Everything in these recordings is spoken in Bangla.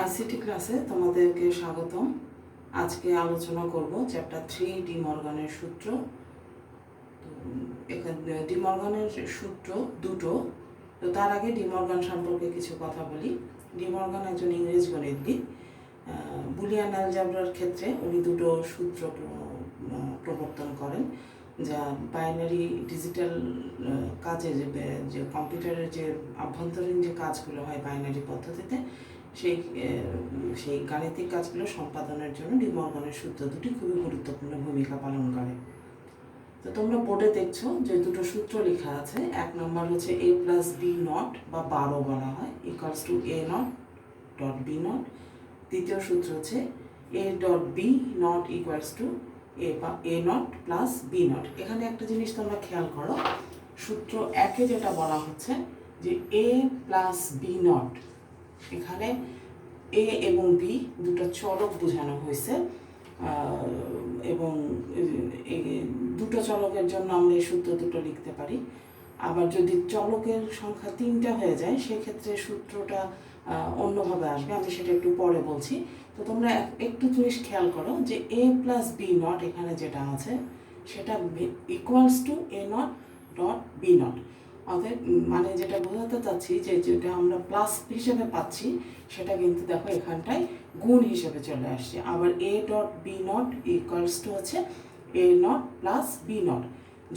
আইসিটি ক্লাসে তোমাদেরকে স্বাগতম। আজকে আলোচনা করব চ্যাপ্টার 3 ডি মর্গানের সূত্র। তো এখানে ডি মর্গানের সূত্র দুটো। তো তার আগে ডি মর্গান সম্পর্কে কিছু কথা বলি। ডি মর্গান একজন ইংরেজ গণিতবিদ। বুলিয়ান অ্যালজেব্রার ক্ষেত্রে উনি দুটো সূত্র প্রবর্তন করেন, যা বাইনারি ডিজিটাল কাজে যে কম্পিউটারের যে আভ্যন্তরীণ যে কাজগুলো হয় বাইনারি পদ্ধতিতে, সেই গাণিতিক কাজগুলো সম্পাদনের জন্য ডি মর্গানের সূত্র দুটি খুবই গুরুত্বপূর্ণ ভূমিকা পালন করে। তো তোমরা বোর্ডে দেখছো যে দুটো সূত্র লেখা আছে। এক নম্বর হচ্ছে a প্লাস বি নট বা 12 বলা হয় equals to a not dot B not. দ্বিতীয় সূত্র হচ্ছে a dot B not equals to a not plus B not. এখানে একটা জিনিস তোমরা খেয়াল করো, সূত্র একে যেটা বলা হচ্ছে যে a প্লাস বি নট, এখানে এ এবং বি দুটো চলক বোঝানো হয়েছে, এবং দুটো চলকের জন্য আমরা এই সূত্র দুটো লিখতে পারি। আবার যদি চলকের সংখ্যা 3টা হয়ে যায় সেক্ষেত্রে সূত্রটা অন্যভাবে আসবে, আমি সেটা একটু পরে বলছি। তো তোমরা একটু জিনিস খেয়াল করো যে এ প্লাস বি নট এখানে যেটা আছে সেটা equals to A not dot B not. অর্থাৎ মানে যেটা বোঝাতে চাচ্ছি যে যেটা আমরা প্লাস হিসেবে পাচ্ছি সেটা কিন্তু দেখো এখানটায় গুণ হিসেবে চলে আসছে। আবার a dot B not equals to হচ্ছে এ নট প্লাস বি নট।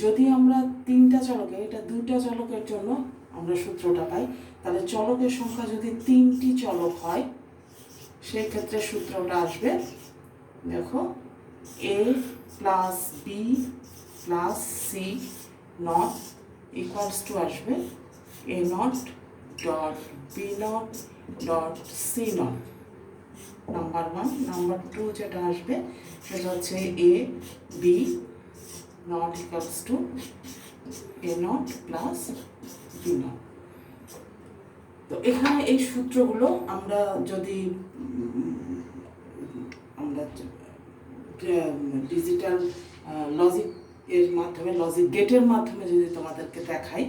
যদি আমরা 3টা চলকে, এটা 2টা চলকের জন্য আমরা সূত্রটা পাই, তাহলে চলকের সংখ্যা যদি 3টি চলক হয় সেই ক্ষেত্রে সূত্রটা আসবে, দেখো A plus B plus C not equals to আসবে A not dot B not dot C not, number 1। Number 2 যেটা আসবে সেটা হচ্ছে A B not equals to A not plus B not. তো এখানে এই সূত্রগুলো আমরা যদি ডিজিটাল লজিক এর মাধ্যমে, লজিক গেটের মাধ্যমে যদি তোমাদেরকে দেখাই,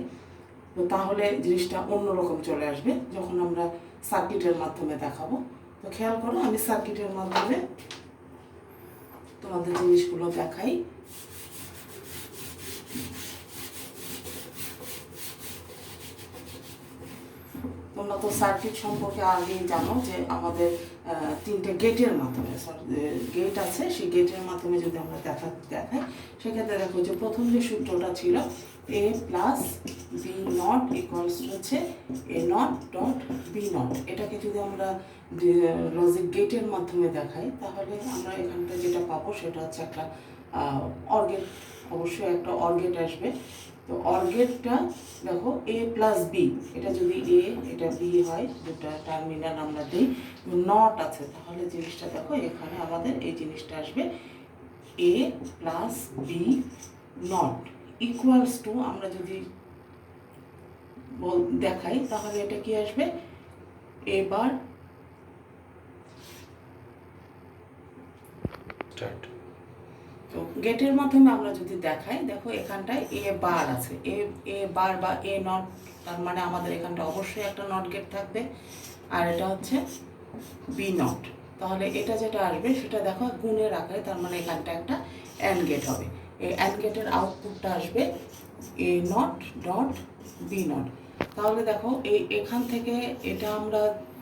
তো তাহলে জিনিসটা অন্যরকম চলে আসবে যখন আমরা সার্কিটের মাধ্যমে দেখাবো। তো খেয়াল করো, আমি সার্কিটের মাধ্যমে তোমাদের জিনিসগুলো দেখাই। তোমরা তো সার্কিট সম্পর্কে আগেই জানো যে আমাদের 3টে গেটের মাধ্যমে গেট আছে, সেই গেটের মাধ্যমে যদি আমরা দেখাই সেক্ষেত্রে দেখো যে প্রথম যে সূত্রটা ছিল এ প্লাস বি নট ইকুয়ালস হচ্ছে এ নট ডট বি নট। এটাকে যদি আমরা লজিক গেটের মাধ্যমে দেখাই তাহলে আমরা এখানটা যেটা পাবো সেটা হচ্ছে একটা অর গেট, অবশ্যই একটা অর গেট আসবে। তো অর গেটটা দেখো এ প্লাস বি, এটা যদি এ এটা বি হয়, দুটা টার্মিনাল আমরা দিই, নট আছে, তাহলে জিনিসটা দেখো এখানে আমাদের এই জিনিসটা আসবে A plus B not equals to, আমরা যদি দেখাই তাহলে এটা কি আসবে এবার তো গেটের মাধ্যমে আমরা যদি দেখাই, দেখো এখানটায় এ বার আছে, এ বার বা এ নট, তার মানে আমাদের এখানটা অবশ্যই একটা নট গেট থাকবে, আর এটা হচ্ছে বি নট। তাহলে এটা যেটা আসবে সেটা দেখো গুণের আকারে, তার মানে এখানটা একটা অ্যান্ড গেট হবে। এই অ্যান্ড গেটের আউটপুটটা আসবে A not dot B not. তাহলে দেখো এখান থেকে এটা আমরা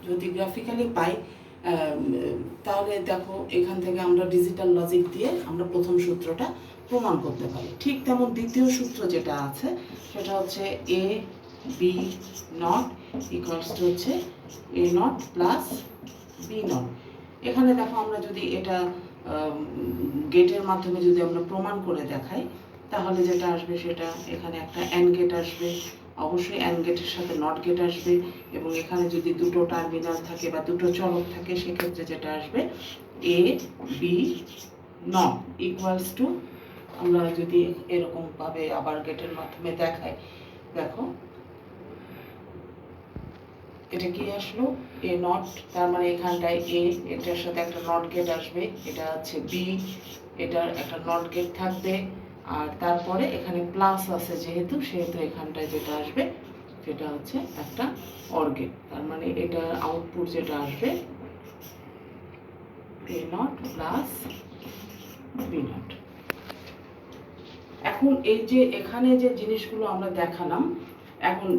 যদি গ্রাফিক্যালি পাই, তাহলে দেখো এখান থেকে আমরা ডিজিটাল লজিক দিয়ে আমরা প্রথম সূত্রটা প্রমাণ করতে পারি। ঠিক তেমন দ্বিতীয় সূত্র যেটা আছে সেটা হচ্ছে A B not equals to হচ্ছে এ নট প্লাস বি নট। এখানে দেখো আমরা যদি এটা গেটের মাধ্যমে যদি আমরা প্রমাণ করে দেখাই তাহলে যেটা আসবে সেটা এখানে একটা অ্যান্ড গেট আসবে, অবশ্যই অ্যান্ড গেটের সাথে নট গেট আসবে, এবং এখানে যদি দুটো টার্মিনাল থাকে বা দুটো চলক থাকে সেক্ষেত্রে যেটা আসবে এ বি নট ইকুয়ালস টু, আমরা যদি এরকমভাবে আবার গেটের মাধ্যমে দেখাই, দেখো এটা কি আসলো এ নট, তার মানে এখানটায় এ, এটার সাথে একটা নট গেট আসবে, এটা হচ্ছে বি, এটার একটা নট গেট থাকবে, আর তারপরে এখানে প্লাস আছে যেহেতু এখানটায় যেটা আসবে সেটা হচ্ছে একটা অর গেট। তার মানে এটার আউটপুট যেটা আসবে A not plus B not. এখন এই যে এখানে যে জিনিসগুলো আমরা দেখালাম, এখন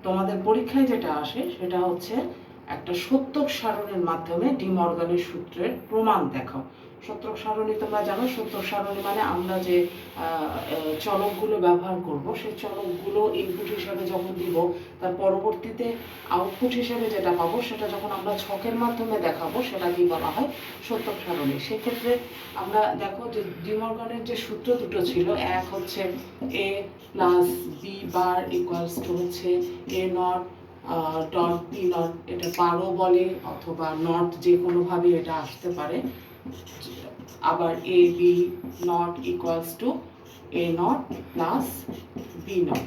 তোমাদের পরীক্ষায় যেটা আসে সেটা হচ্ছে একটা সত্যক সারণীর মাধ্যমে ডি মর্গানের সূত্রের প্রমাণ দেখাও। সত্যক সারণী তোমরা জানো, সত্যক সারণী মানে আমরা যে চলকগুলো ব্যবহার করব সেই চলকগুলো ইনপুট হিসাবে যখন দিব, তার পরবর্তীতে আউটপুট হিসাবে যেটা পাবো সেটা যখন আমরা ছকের মাধ্যমে দেখাবো সেটা কি বলা হয়, সত্যক সারণী। সেক্ষেত্রে আমরা দেখো যে ডি মর্গানের যে সূত্র দুটো ছিল, এক হচ্ছে A plus B bar equals to হচ্ছে এ নট ডট বি নট, এটা বারও বলে অথবা নট যে কোনোভাবে এটা আসতে পারে। আবার A B not equals to A not plus B not.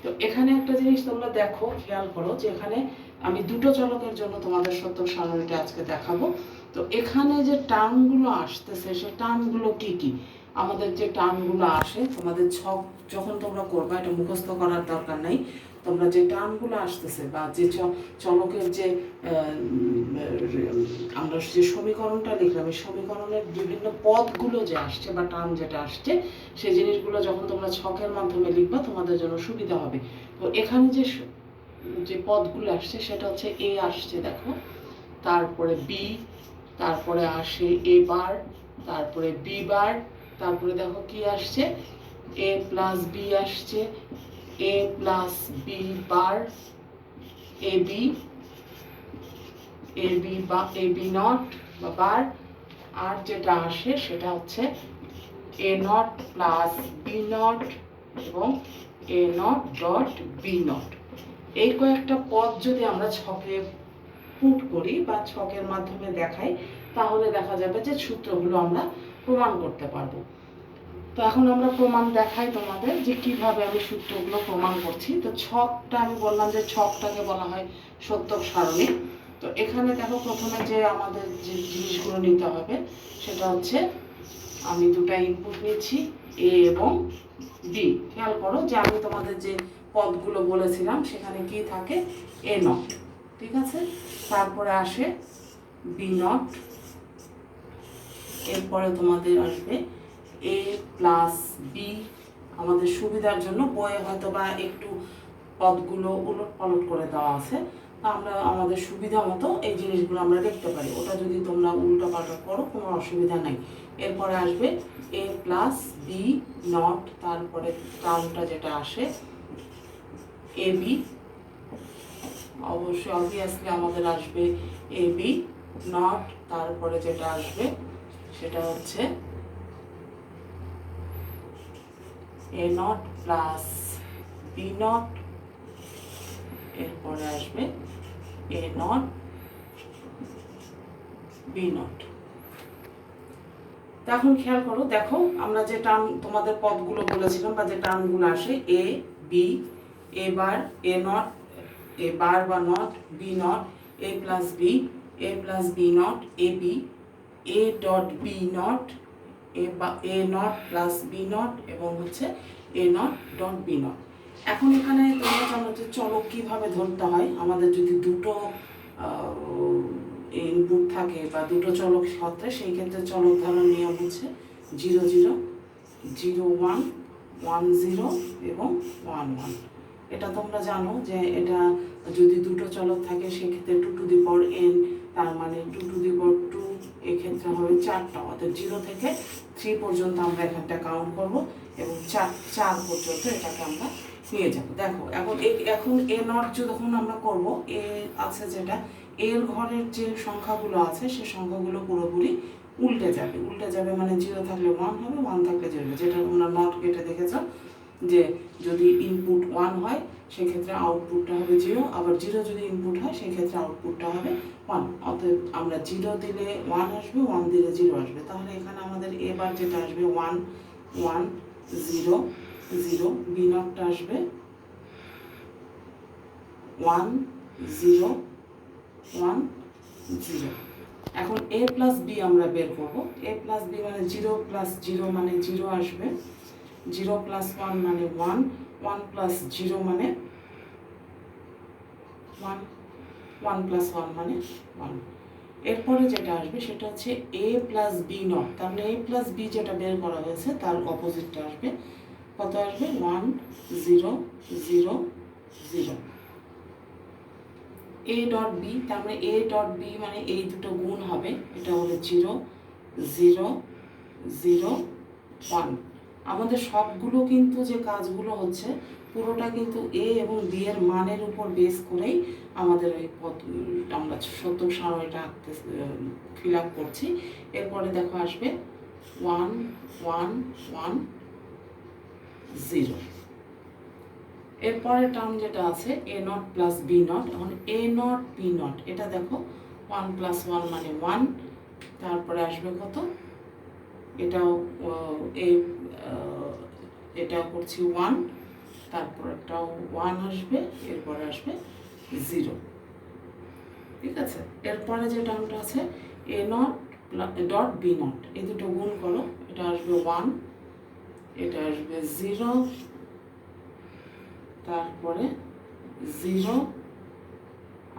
তো এখানে একটা জিনিস তোমরা দেখো, খেয়াল করো যে এখানে আমি দুটো চলকের জন্য তোমাদের সত্যক সারণীটা আজকে দেখাবো। তো এখানে যে টার্মগুলো আসতেছে সে টার্মগুলো কি কি, আমাদের যে টার্মগুলো আসে তোমাদের ছক যখন তোমরা করবা, এটা মুখস্থ করার দরকার নাই, তোমরা যে টার্মগুলো আসতেছে বা যে চলকের যে আমরা যে সমীকরণটা লিখলাম, এই সমীকরণের বিভিন্ন পদগুলো যে আসছে বা টার্ম যেটা আসছে সেই জিনিসগুলো যখন তোমরা ছকের মাধ্যমে লিখবা তোমাদের জন্য সুবিধা হবে। তো এখানে যে পদগুলো আসছে সেটা হচ্ছে এ আসছে দেখো, তারপরে বি, তারপরে আসে এ বার, তারপরে বি বার, তারপরে দেখো কি আসছে এ প্লাস বি আসছে, এ plus B bar, A B বা এ বি নট বা বার, আর যেটা আসে সেটা হচ্ছে এ নট প্লাস বি নট এবং এ নট ডট বি নট। এই কয়েকটা পদ যদি আমরা ছকে পুট করি বা ছকের মাধ্যমে দেখাই তাহলে দেখা যাবে যে সূত্রগুলো আমরা প্রমাণ করতে পারবো। তো এখন আমরা প্রমাণ দেখাই তোমাদের যে কিভাবে আমি সূত্রগুলো প্রমাণ করছি। তো ছকটা আমি বললাম যে ছকটাকে বলা হয় সত্যক সারণী। তো এখানে দেখো প্রথমে যে আমাদের যে জিনিসগুলো নিতে হবে সেটা হচ্ছে আমি দুটা ইনপুট নিচ্ছি এ এবং বি। খেয়াল করো যে আমি তোমাদের যে পদগুলো বলেছিলাম সেখানে কি থাকে, এ নট, ঠিক আছে, তারপরে আসে বি নট, এরপরে তোমাদের আসবে এ প্লাস বি। আমাদের সুবিধার জন্য বইয়ে হয়তো বা একটু পদগুলো উলট পালট করে দেওয়া আছে, আমরা আমাদের সুবিধা মতো এই জিনিসগুলো আমরা দেখতে পারি। ওটা যদি তোমরা উল্টো পাল্টা করো কোনো অসুবিধা নেই। এরপরে আসবে এ প্লাস বি নট, তারপরে টার্মটা যেটা আসে এ বি, অবশ্যই অবভিয়াসলি আমাদের আসবে এ বি নট, তারপরে যেটা আসবে সেটা হচ্ছে এ নট প্লাস বি নট, এরপরে আসবে এ নট বি নট। এখন খেয়াল করো, দেখো আমরা যে টার্ম তোমাদের পদগুলো বলেছিলাম বা যে টার্মগুলো আসে এ b, A bar A not, a bar বা not b not, a plus b, a plus B not, A b, a dot B not, a not plus B not এবং হচ্ছে এ নট ডট বি নট। এখন এখানে তোমরা জানো যে চলক কিভাবে ধরতে হয়। আমাদের যদি দুটো ইনপুট থাকে বা দুটো চলক ক্ষেত্রে, সেই ক্ষেত্রে চলক ধরার নিয়ম হচ্ছে 0 0 0 1 1 0 এবং 1 1। এটা তোমরা জানো যে এটা যদি দুটো চলক থাকে সেক্ষেত্রে 2 টু দি পাওয়ার n, তার মানে 2 টু দি পাওয়ার 2, এক্ষেত্রে হবে 4টা, অর্থাৎ 0 থেকে 3 পর্যন্ত আমরা এখানটা কাউন্ট করব এবং 4 পর্যন্ত এটাকে আমরা নিয়ে যাব। দেখো এখন এ নট যখন আমরা করব, এ আছে যেটা এর ঘরের যে সংখ্যাগুলো আছে সেই সংখ্যাগুলো পুরোপুরি উল্টে যাবে মানে 0 থাকলে 1 হবে, 1 থাকলে 0, যেটা তোমরা নট গেটে দেখেছ যে যদি ইনপুট 1 হয় সেক্ষেত্রে আউটপুটটা হবে 0, আবার 0 যদি ইনপুট হয় সেক্ষেত্রে আউটপুটটা হবে 1। অতএব আমরা 0 দিলে 1 আসবে, 1 দিলে 0 আসবে। তাহলে এখানে আমাদের এবার যেটা আসবে 1 1 0 0, বি নটটা আসবে 1 0 1 0। এখন এ প্লাস বি আমরা বের করব। এ প্লাস বি মানে 0 প্লাস 0 মানে 0 আসবে, 0 প্লাস 1 মানে 1, 1 প্লাস 0 মানে 1, 1 প্লাস 1 মানে 1। এরপরে যেটা আসবে সেটা হচ্ছে a প্লাস বি নট, তার মানে a প্লাস বি যেটা বের করা হয়েছে তার অপোজিটটা আসবে, কত আসবে 1 0 0 0। a ডট বি, তার মানে a ডট বি মানে এই দুটো গুণ হবে, এটা হলো 0 0 0 1। আমাদের সবগুলো কিন্তু যে কাজগুলো হচ্ছে পুরোটা কিন্তু এ এবং বি এর মানের উপর বেস করেই আমাদের ওই আমরা সত্যক সারণীটা আঁকতে ফিল আপ করছি। এরপরে দেখো আসবে 1 1 1 0। এরপরের টার্ম যেটা আছে এ নট প্লাস বি নট, এখন এ নট বি নট এটা দেখো 1 প্লাস 1 মানে 1, তারপরে আসবে কত, এটাও এটাও করছি 1, তারপর একটাও 1 আসবে, এরপরে আসবে 0, ঠিক আছে। এরপরে যে টার্মটা আছে এ নট ডট বি নট, এই দুটো গুণ করো, এটা আসবে 1, এটা আসবে 0, তারপরে 0,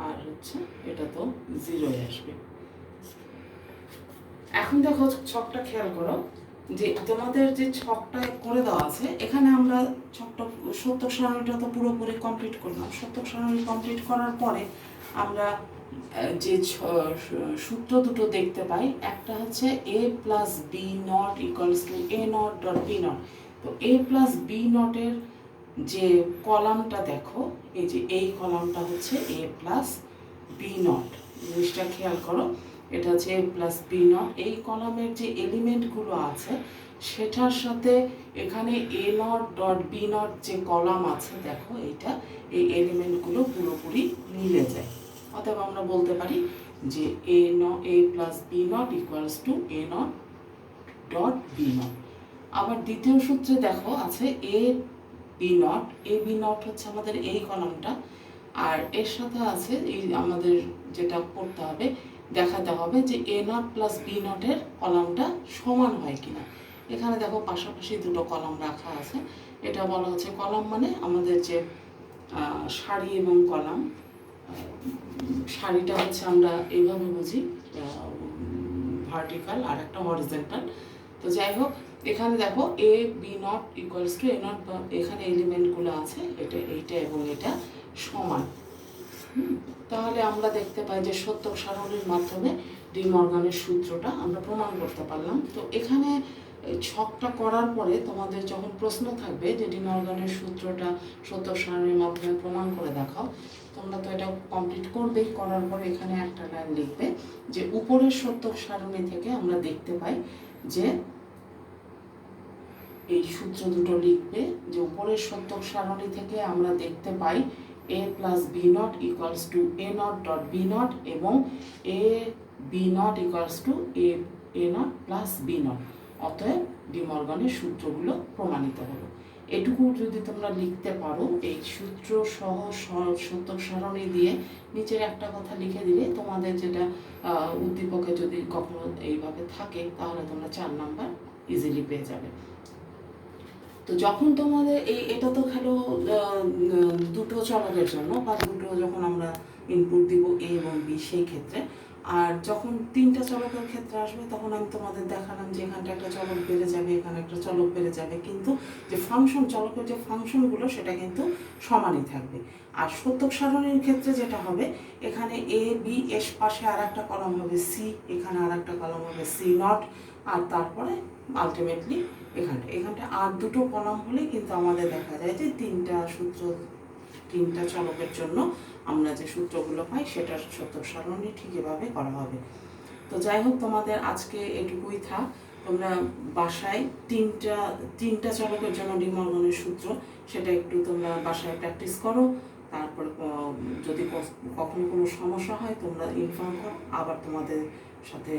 আর হচ্ছে এটা তো 0 আসবে। এখন দেখো ছকটা খেয়াল করো যে তোমাদের যে ছকটা করে দেওয়া আছে, এখানে আমরা ছকটা সত্যক সারণীটা তো পুরোপুরি কমপ্লিট করলাম। সত্যক সারণী কমপ্লিট করার পরে আমরা যে সূত্র দুটো দেখতে পাই, একটা হচ্ছে A plus B not equals to A not dot B not. তো এ প্লাস বি নটের যে কলামটা দেখো, এই যে এই কলামটা হচ্ছে এ প্লাস বি নট, জিনিসটা খেয়াল করো, এটা হচ্ছে এ প্লাস বি নট। এই কলামের যে এলিমেন্টগুলো আছে সেটার সাথে এখানে এ নট ডট বি নট যে কলাম আছে দেখো এইটা, এই এলিমেন্টগুলো পুরোপুরি মিলে যায়। অতএব আমরা বলতে পারি যে A plus B not equals to A not dot B not. আবার দ্বিতীয় সূত্রে দেখো আছে A B not, A B not হচ্ছে আমাদের এই কলামটা, আর এর সাথে আছে এই আমাদের যেটা করতে হবে, দেখাতে হবে যে এ নট প্লাস বি নটের কলামটা সমান হয় কিনা। এখানে দেখো পাশাপাশি দুটো কলাম রাখা আছে, এটা বলা হচ্ছে কলাম মানে আমাদের যে সারি এবং কলাম। সারিটা হচ্ছে আমরা এইভাবে বুঝি ভার্টিক্যাল আর একটা হরিজন্টাল। তো যাই হোক এখানে দেখো A B not equals to A not, এখানে এলিমেন্টগুলো আছে এটা এইটা এবং এটা সমান। তাহলে আমরা দেখতে পাই যে সত্যক সারণীর মাধ্যমে ডি মর্গানের সূত্রটা আমরা প্রমাণ করতে পারলাম। তো এখানে ছকটা করার পরে তোমাদের যখন প্রশ্ন থাকবে যে ডি মর্গানের সূত্রটা সত্যক সারণীর মাধ্যমে প্রমাণ করে দেখাও, তোমরা তো এটা কমপ্লিট করবেই। করার পরে এখানে একটা লাইন লিখবে যে উপরের সত্যক সারণী থেকে আমরা দেখতে পাই যে এই সূত্র দুটো লিখবে যে উপরের সত্যক সারণী থেকে আমরা দেখতে পাই A plus B not equals to A not dot B not এবং A B not equals to A not plus B not. অতএব ডি মর্গানের সূত্রগুলো প্রমাণিত হলো। এটুকু যদি তোমরা লিখতে পারো এই সূত্র সহ সত্যক সারণী দিয়ে নিচের একটা কথা লিখে দিলে তোমাদের যেটা উদ্দীপকে যদি কখনো এইভাবে থাকে তাহলে তোমরা 4 নাম্বার ইজিলি পেয়ে যাবে। তো যখন তোমাদের এটা তো খেলো দুটো চলকের জন্য বা দুটো যখন আমরা ইনপুট দিব এ এবং বি সেই ক্ষেত্রে, আর যখন 3টা চলকের ক্ষেত্রে আসবে তখন আমি তোমাদের দেখালাম যে এখানটা একটা চলক বেড়ে যাবে, এখানে একটা চলক বেড়ে যাবে, কিন্তু যে ফাংশন চলকের যে ফাংশনগুলো সেটা কিন্তু সমানই থাকবে। আর সত্যক সারণীর ক্ষেত্রে যেটা হবে এখানে এ বি এর পাশে আর একটা কলাম হবে সি, এখানে আর একটা কলাম হবে সি নট, আর তারপরে আলটিমেটলি এখানটা আর দুটো কলাম হলে কিন্তু আমাদের দেখা যায় যে 3টা চলকের জন্য আমরা যে সূত্রগুলো পাই সেটার সত্যক সারণী ঠিক এভাবে করা হবে। তো যাই হোক তোমাদের আজকে এটুকুই থাক। তোমরা বাসায় 3টা চলকের জন্য ডি মর্গানের সূত্র সেটা একটু তোমরা বাসায় প্র্যাকটিস করো। তারপর যদি কখনো কোনো সমস্যা হয় তোমরা ইনফর্ম করো, আবার তোমাদের সাথে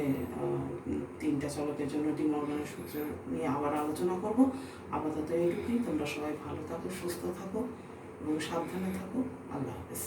3টা চলকের জন্য ডি মর্গানের সূত্র নিয়ে আবার আলোচনা করব। আপাতত এটুকুই। তোমরা সবাই ভালো থাকো, সুস্থ থাকো এবং সাবধানে থাকো। আল্লাহ হাফেজ।